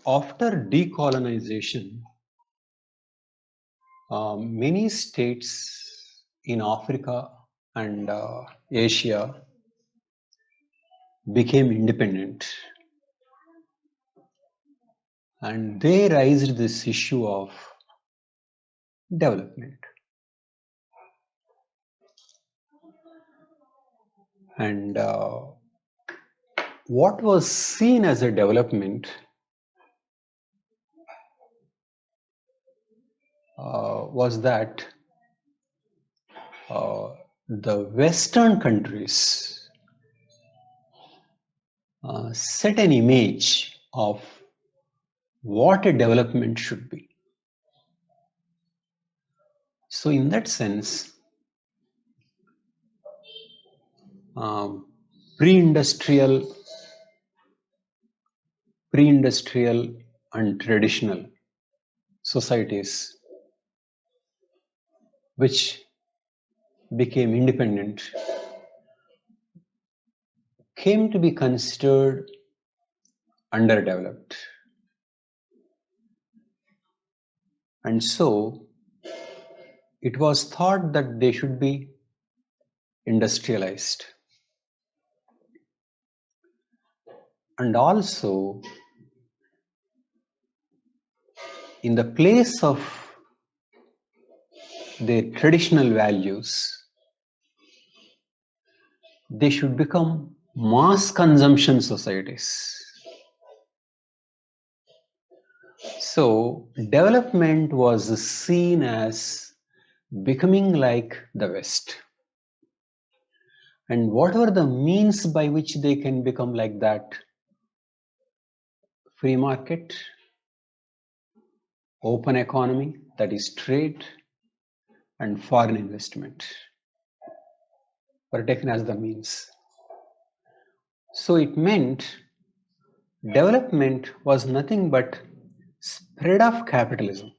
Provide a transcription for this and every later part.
After decolonization, many states in Africa and Asia became independent, and they raised this issue of development. And what was seen as a development was that the Western countries set an image of what a development should be. So in that sense, pre-industrial and traditional societies which became independent came to be considered underdeveloped. And so it was thought that they should be industrialized. And also, in the place of their traditional values, they should become mass consumption societies. So development was seen as becoming like the West. And what were the means by which they can become like that? Free market, open economy, that is trade, and foreign investment were taken as the means. So it meant development was nothing but spread of capitalism.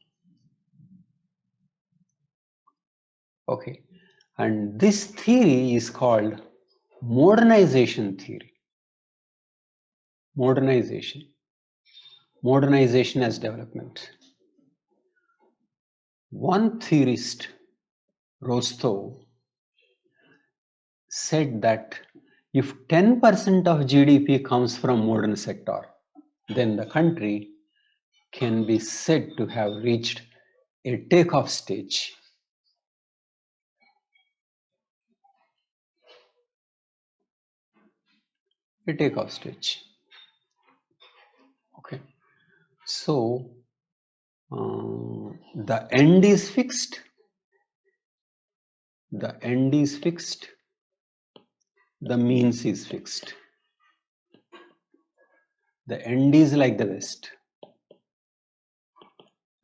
Okay, and this theory is called modernization theory. Modernization as development. One theorist, Rostow, said that if 10% of GDP comes from modern sector, then the country can be said to have reached a takeoff stage. A takeoff stage. Okay. So the end is fixed. The end is fixed. The means is fixed. The end is like the West,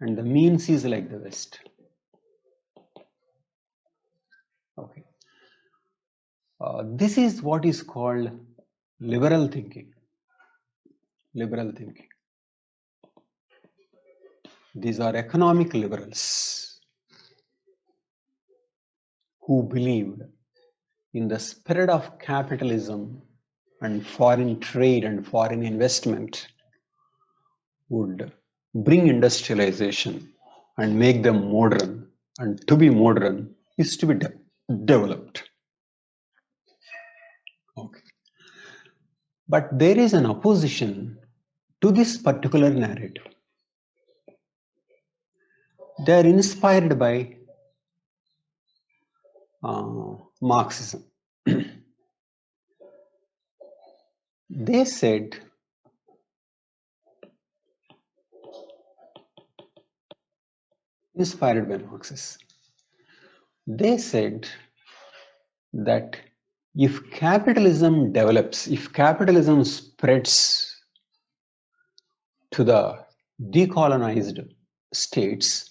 and the means is like the West. Okay. This is what is called liberal thinking. Liberal thinking. These are economic liberals who believed in the spirit of capitalism and foreign trade and foreign investment would bring industrialization and make them modern. And to be modern is to be developed. Okay. But there is an opposition to this particular narrative. They are inspired by Marxism. They said inspired by Marxism. They said that if capitalism develops, if capitalism spreads to the decolonized states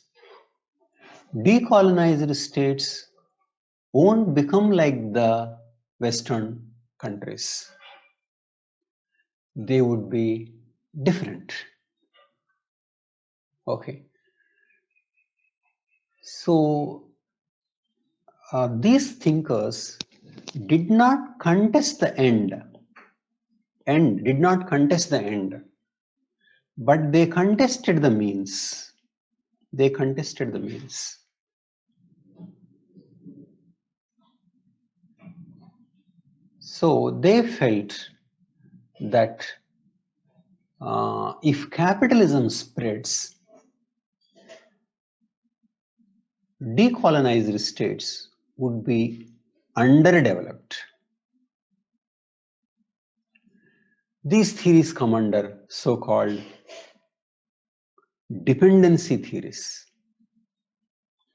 won't become like the Western countries. They would be different. Okay. So these thinkers did not contest the end. Did not contest the end. but they contested the means. They contested the means. So they felt that if capitalism spreads, decolonized states would be underdeveloped. These theories come under so-called dependency theories.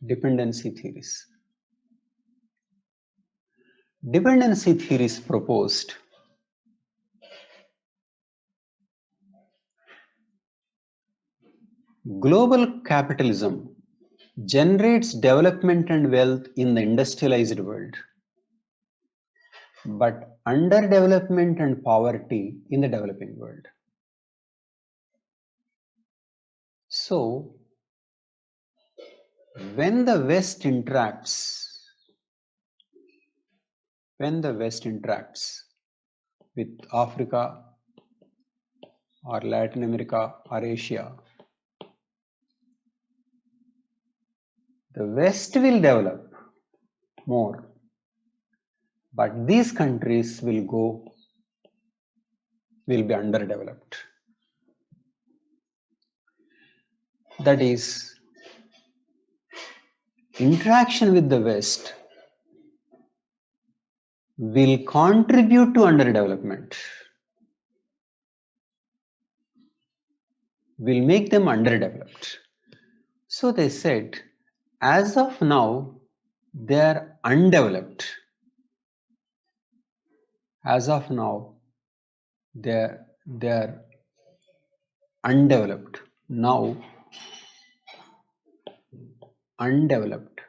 Dependency theories. Dependency theories proposed global capitalism generates development and wealth in the industrialized world, but underdevelopment and poverty in the developing world. So, when the West interacts with Africa or Latin America or Asia, the West will develop more, but these countries will be underdeveloped. That is, interaction with the West will contribute to underdevelopment, will make them underdeveloped. So they said, as of now, they are undeveloped. As of now, they are undeveloped. Now, undeveloped.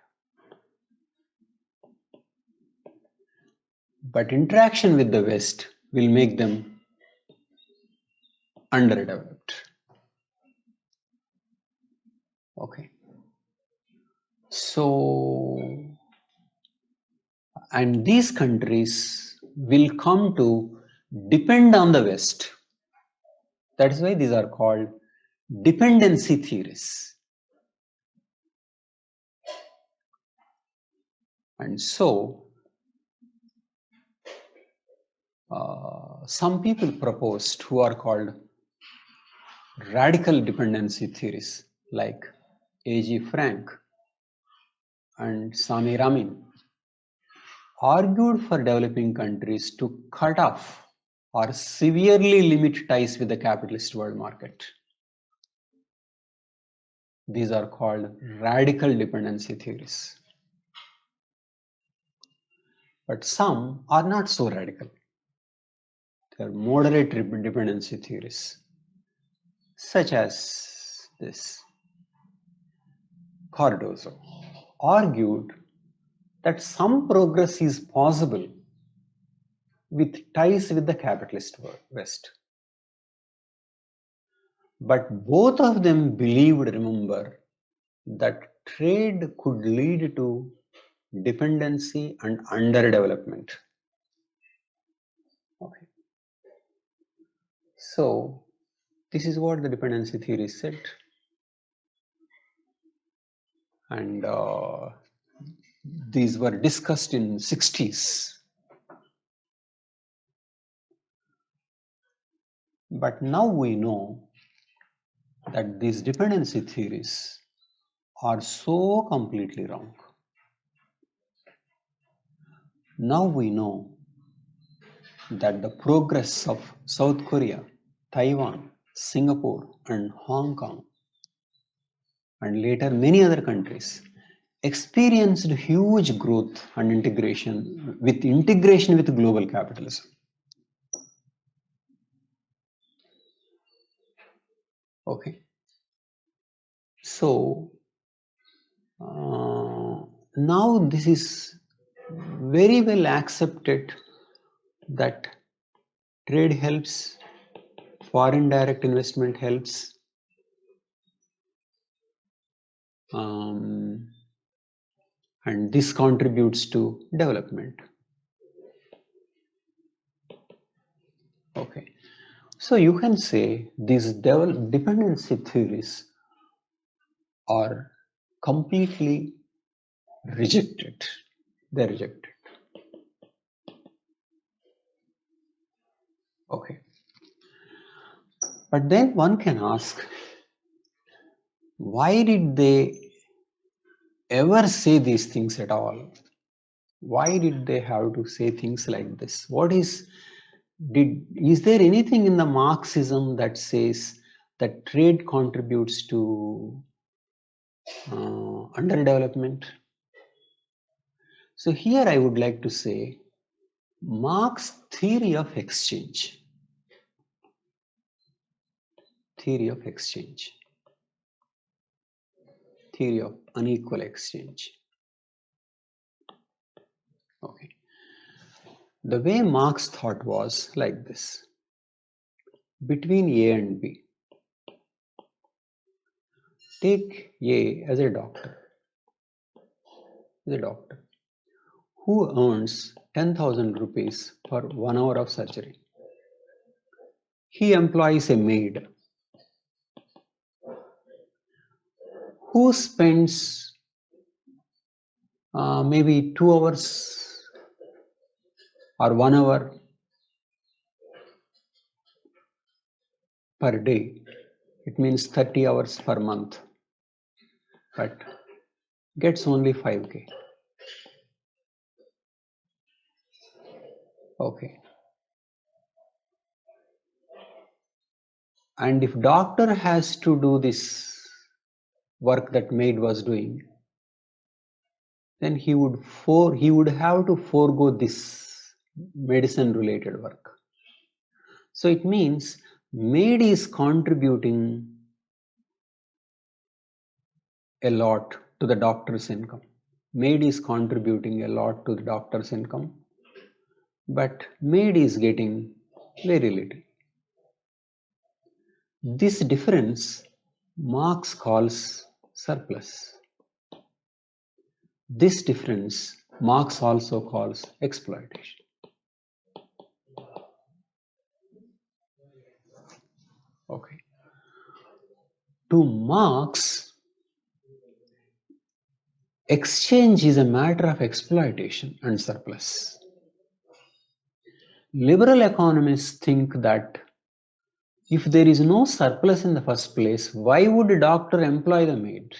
But interaction with the West will make them underdeveloped. Okay. So, and these countries will come to depend on the West. That is why these are called dependency theories. And so, some people proposed who are called radical dependency theories like A.G. Frank and Sami Ramin argued for developing countries to cut off or severely limit ties with the capitalist world market. These are called radical dependency theories. But some are not so radical. They are moderate dependency theories, such as this. Cardozo argued that some progress is possible with ties with the capitalist West. But both of them believed, remember, that trade could lead to dependency and underdevelopment. Okay. So, this is what the dependency theory said. And these were discussed in 60s. But now we know that these dependency theories are so completely wrong. Now we know that the progress of South Korea, Taiwan, Singapore, and Hong Kong, and later many other countries, experienced huge growth and integration with global capitalism. Okay. So now this is very well accepted that trade helps, foreign direct investment helps, and this contributes to development. Okay. So you can say these dependency theories are completely rejected. They're rejected. Okay. But then one can ask, why did they ever say these things at all? Why did they have to say things like this? Is there anything in the Marxism that says that trade contributes to underdevelopment? So here I would like to say Marx theory of exchange, theory of exchange, theory of unequal exchange. Okay. The way Marx thought was like this. Between A and B, take A as a doctor, who earns 10,000 rupees for 1 hour of surgery. He employs a maid who spends maybe 2 hours or 1 hour per day. It means 30 hours per month, but gets only 5K. Okay. And if doctor has to do this work that maid was doing, then he would have to forego this medicine related work. So it means maid is contributing a lot to the doctor's income. Maid is contributing a lot to the doctor's income, but maid is getting very little. This difference Marx calls surplus. This difference Marx also calls exploitation. Okay. To Marx, exchange is a matter of exploitation and surplus. Liberal economists think that if there is no surplus in the first place, why would a doctor employ the maid?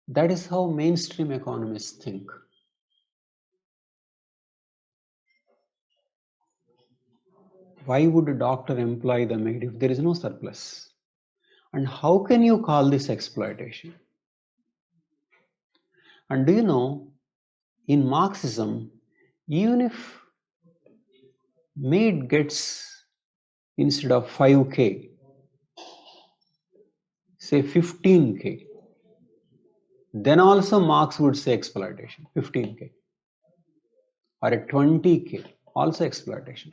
That is how mainstream economists think. Why would a doctor employ the maid if there is no surplus? And how can you call this exploitation? And do you know, in Marxism, even if maid gets, instead of 5K, say 15K, then also Marx would say exploitation, 15K. Or a 20K, also exploitation.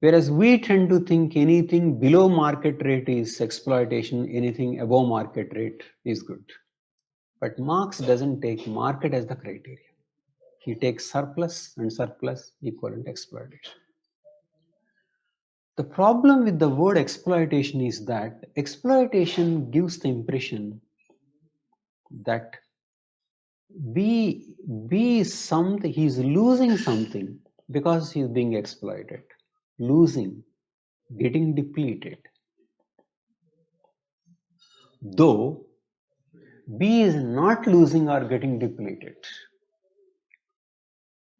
Whereas we tend to think anything below market rate is exploitation, anything above market rate is good. But Marx doesn't take market as the criteria. He takes surplus, and surplus equivalent exploitation. The problem with the word exploitation is that exploitation gives the impression that B is something, he's losing something because he's being exploited. Losing, getting depleted. Though B is not losing or getting depleted.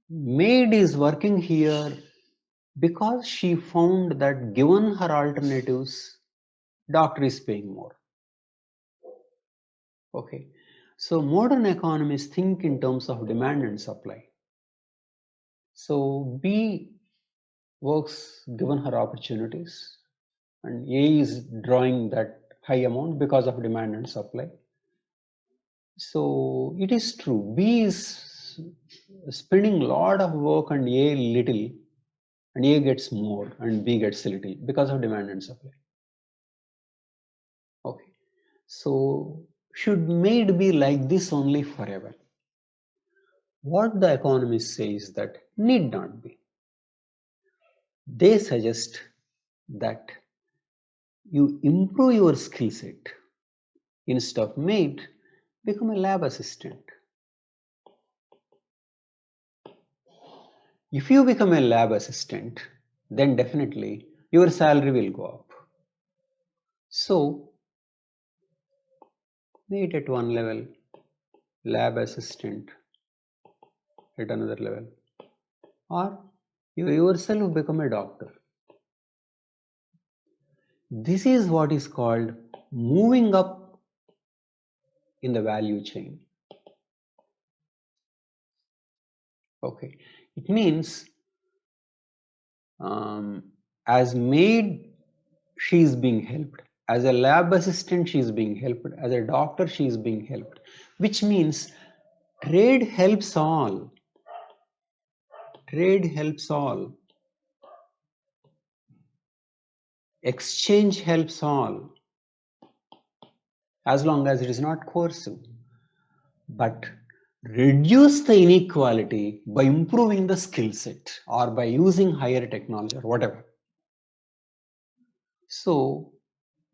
Maid is working here because she found that given her alternatives, doctor is paying more. Okay. So modern economists think in terms of demand and supply. So B works given her opportunities, and A is drawing that high amount because of demand and supply. So it is true, B is spending a lot of work and A little, and A gets more and B gets little because of demand and supply. Okay. So should maid be like this only forever? What the economist says that need not be. They suggest that you improve your skill set. Instead of maid, become a lab assistant. If you become a lab assistant, then definitely your salary will go up. So, maid at one level, lab assistant at another level, or you yourself become a doctor. This is what is called moving up in the value chain. Okay, it means as maid, she is being helped. As a lab assistant, she is being helped. As a doctor, she is being helped. Which means trade helps all. Trade helps all. Exchange helps all. As long as it is not coercive. But reduce the inequality by improving the skill set or by using higher technology or whatever. So,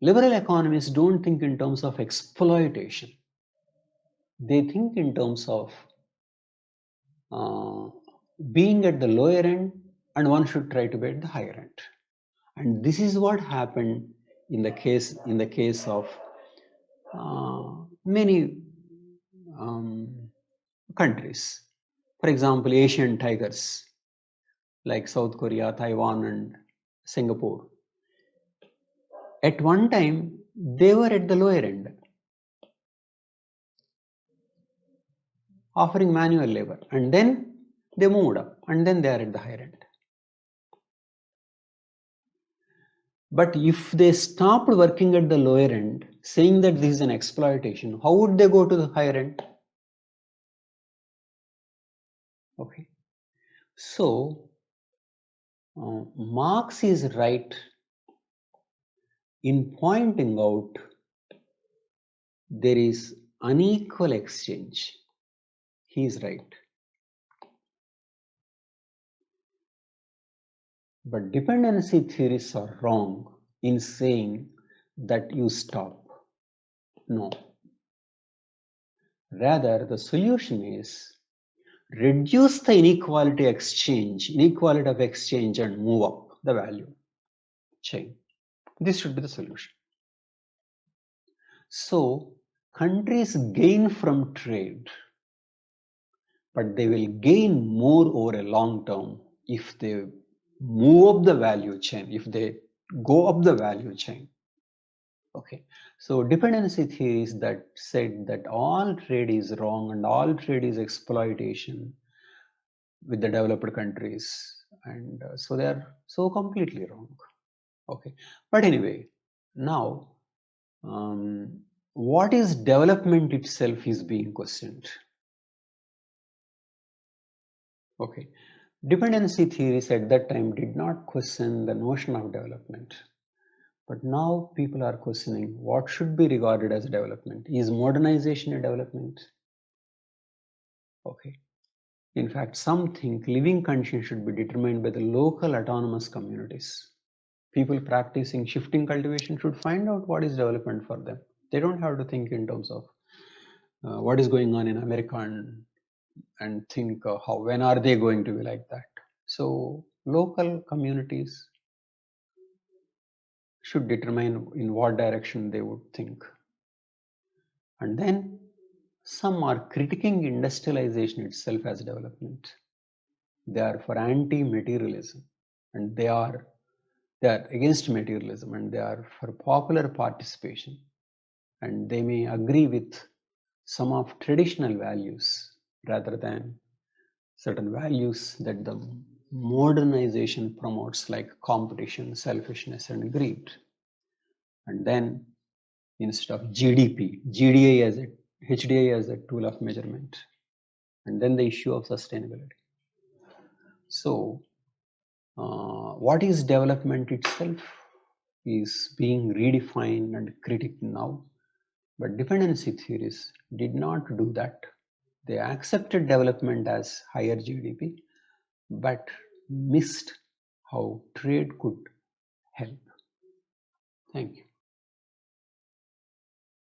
liberal economists don't think in terms of exploitation. They think in terms of being at the lower end, and one should try to be at the higher end. And this is what happened in the case of many countries. For example, Asian tigers like South Korea, Taiwan, and Singapore. At one time, they were at the lower end, offering manual labor, and then they moved up, and then they are at the higher end. But if they stopped working at the lower end, saying that this is an exploitation, how would they go to the higher end? Okay. So, Marx is right in pointing out there is unequal exchange. He is right. But dependency theorists are wrong in saying that you stop. No. Rather, the solution is reduce the inequality of exchange and move up the value chain. This should be the solution. So, countries gain from trade, but they will gain more over a long term if they move up the value chain, if they go up the value chain. Okay, so dependency theories that said that all trade is wrong and all trade is exploitation with the developed countries, and so they are so completely wrong. Okay, but anyway, now what is development itself is being questioned. Okay, dependency theories at that time did not question the notion of development. But now people are questioning what should be regarded as a development. Is modernization a development? Okay. In fact, some think living conditions should be determined by the local autonomous communities. People practicing shifting cultivation should find out what is development for them. They don't have to think in terms of what is going on in America and think when are they going to be like that. So local communities should determine in what direction they would think. And then some are critiquing industrialization itself as development. They are for anti-materialism, and they are against materialism, and they are for popular participation, and they may agree with some of traditional values rather than certain values that the modernization promotes, like competition, selfishness, and greed. And then instead of GDP, HDI as a tool of measurement, and then the issue of sustainability. So, what is development itself is being redefined and critiqued now, but dependency theories did not do that. They accepted development as higher GDP, but missed how trade could help. Thank you.